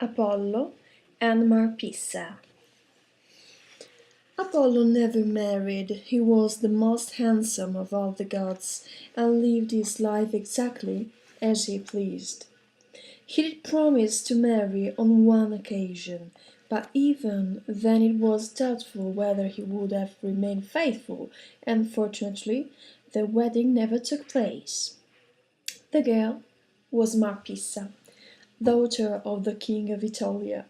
Apollo and Marpessa. Apollo never married. He was the most handsome of all the gods, and lived his life exactly as he pleased. He did promise to marry on one occasion, but even then it was doubtful whether he would have remained faithful, and fortunately the wedding never took place. The girl was Marpessa, daughter of the king of Italia.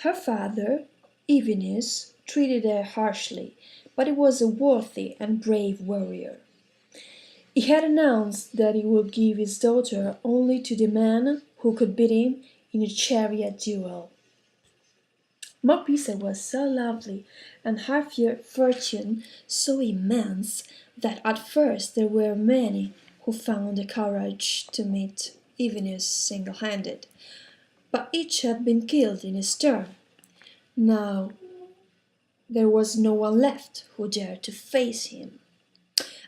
Her father, Evenus, treated her harshly, but he was a worthy and brave warrior. He had announced that he would give his daughter only to the man who could beat him in a chariot duel. Marpessa was so lovely and her fortune so immense that at first there were many who found the courage to meet Evenus single-handed, but each had been killed in his turn. Now there was no one left who dared to face him,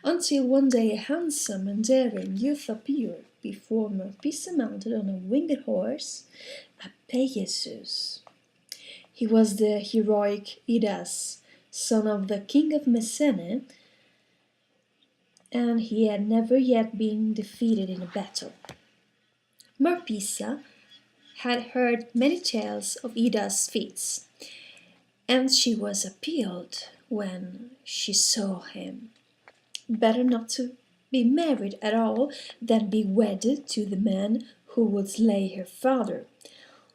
until one day a handsome and daring youth appeared before Marpessa mounted on a winged horse, a Pegasus. He was the heroic Idas, son of the king of Messene, and he had never yet been defeated in a battle. Marpessa had heard many tales of Idas' feats, and she was appalled when she saw him. Better not to be married at all than be wedded to the man who would slay her father,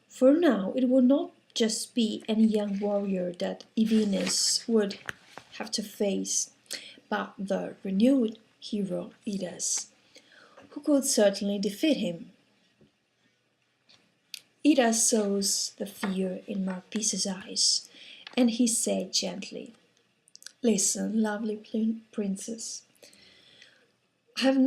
for now it would not just be any young warrior that Evenus would have to face, but the renewed hero Idas, who could certainly defeat him. Idas saw the fear in Marpessa's eyes, and he said gently, "Listen, lovely princess. I have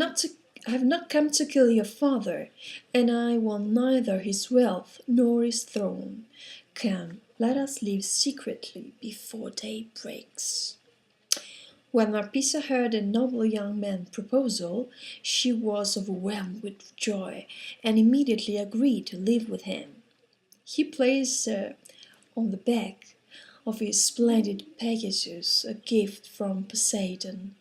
not come to kill your father, and I want neither his wealth nor his throne. Come, let us live secretly before day breaks." When Marpessa heard the noble young man's proposal, she was overwhelmed with joy, and immediately agreed to live with him. He placed her on the back of his splendid Pegasus, a gift from Poseidon,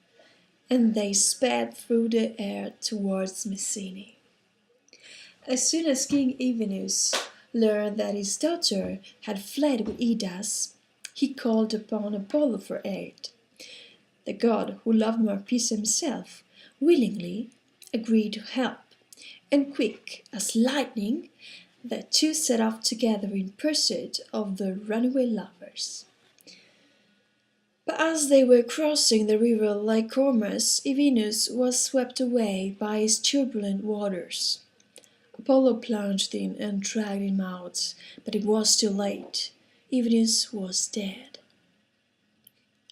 and they sped through the air towards Messene. As soon as King Evenus learned that his daughter had fled with Idas, he called upon Apollo for aid. The god, who loved Marpessa himself, willingly agreed to help, and quick as lightning, the two set off together in pursuit of the runaway lovers. But as they were crossing the river Lycormas, Evenus was swept away by its turbulent waters. Apollo plunged in and dragged him out, but it was too late. Evenus was dead.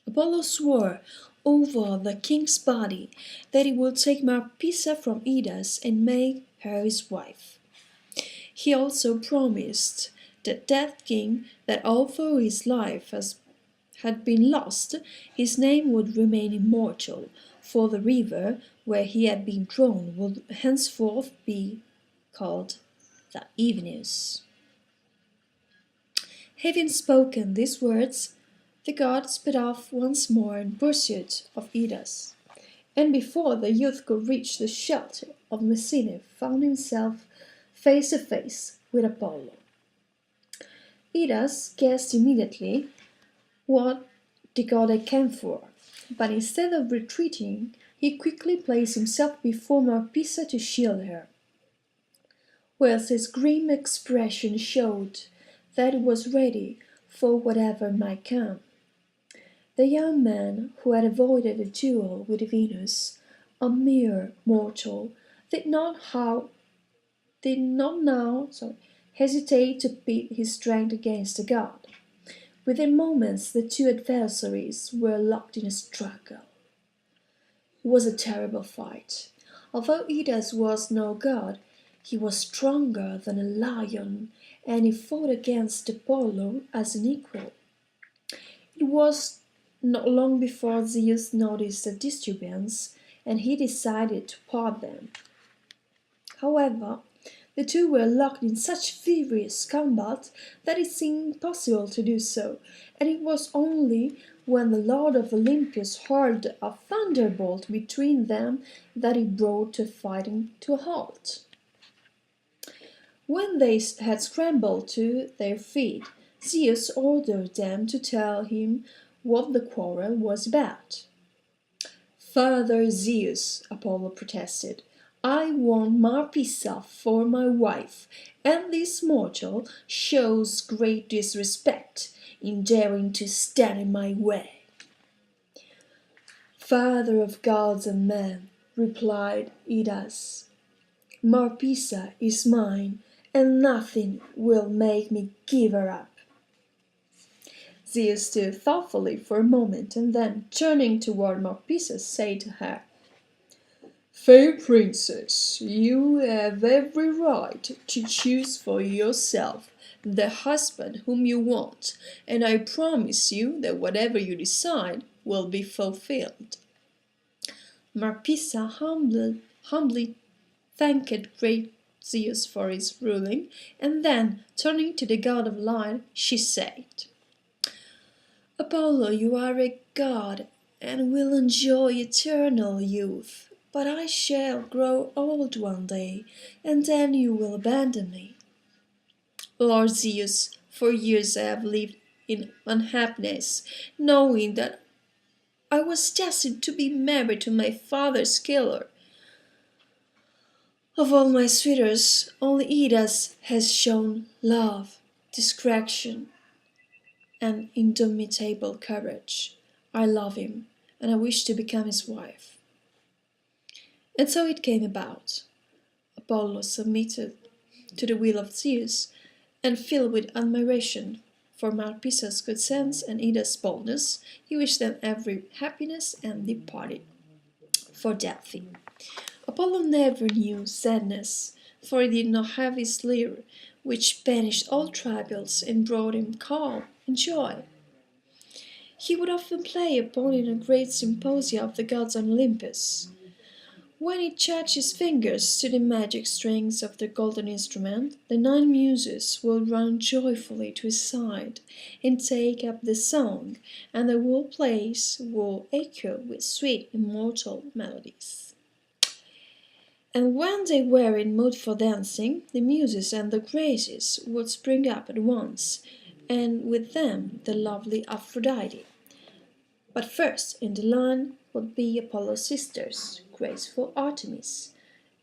Apollo swore over the king's body that he would take Marpessa from Idas and make her his wife. He also promised the dead king that although his life had been lost, his name would remain immortal, for the river where he had been drowned would henceforth be called the Evenus. Having spoken these words, the god sped off once more in pursuit of Idas, and before the youth could reach the shelter of Messene, found himself face to face with Apollo. Idas guessed immediately what the god had come for, but instead of retreating, he quickly placed himself before Marpessa to shield her, whilst his grim expression showed that he was ready for whatever might come. The young man, who had avoided a duel with Venus, a mere mortal, did not now hesitate to pit his strength against the god. Within moments the two adversaries were locked in a struggle. It was a terrible fight. Although Idas was no god, he was stronger than a lion, and he fought against Apollo as an equal. It was not long before Zeus noticed the disturbance, and he decided to part them. However, The two were locked in such furious combat that it seemed impossible to do so, and it was only when the Lord of Olympus hurled a thunderbolt between them that it brought the fighting to a halt. When they had scrambled to their feet, Zeus ordered them to tell him what the quarrel was about. "Father Zeus," Apollo protested, "I want Marpessa for my wife, and this mortal shows great disrespect in daring to stand in my way." "Father of gods and men," replied Idas, "Marpessa is mine, and nothing will make me give her up." Zeus stood thoughtfully for a moment, and then, turning toward Marpessa, said to her, "Fair princess, you have every right to choose for yourself the husband whom you want, and I promise you that whatever you decide will be fulfilled." Marpessa humbly thanked great Zeus for his ruling, and then, turning to the god of light, she said, "Apollo, you are a god, and will enjoy eternal youth, but I shall grow old one day, and then you will abandon me. Lord Zeus, for years I have lived in unhappiness, knowing that I was destined to be married to my father's killer. Of all my suitors, only Idas has shown love, discretion, and indomitable courage. I love him, and I wish to become his wife." And so it came about. Apollo submitted to the will of Zeus, and filled with admiration for Marpessa's good sense and Ida's boldness, he wished them every happiness and departed for Delphi. Apollo never knew sadness, for he did not have his lyre, which banished all troubles and brought him calm and joy. He would often play upon it in a great symposia of the gods on Olympus. When he touched his fingers to the magic strings of the golden instrument, the 9 muses would run joyfully to his side and take up the song, and the whole place would echo with sweet immortal melodies. And when they were in mood for dancing, the Muses and the Graces would spring up at once, and with them the lovely Aphrodite. But first in the line would be Apollo's sisters, graceful Artemis,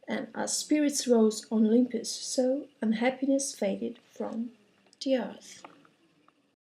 and as spirits rose on Olympus, so unhappiness faded from the earth.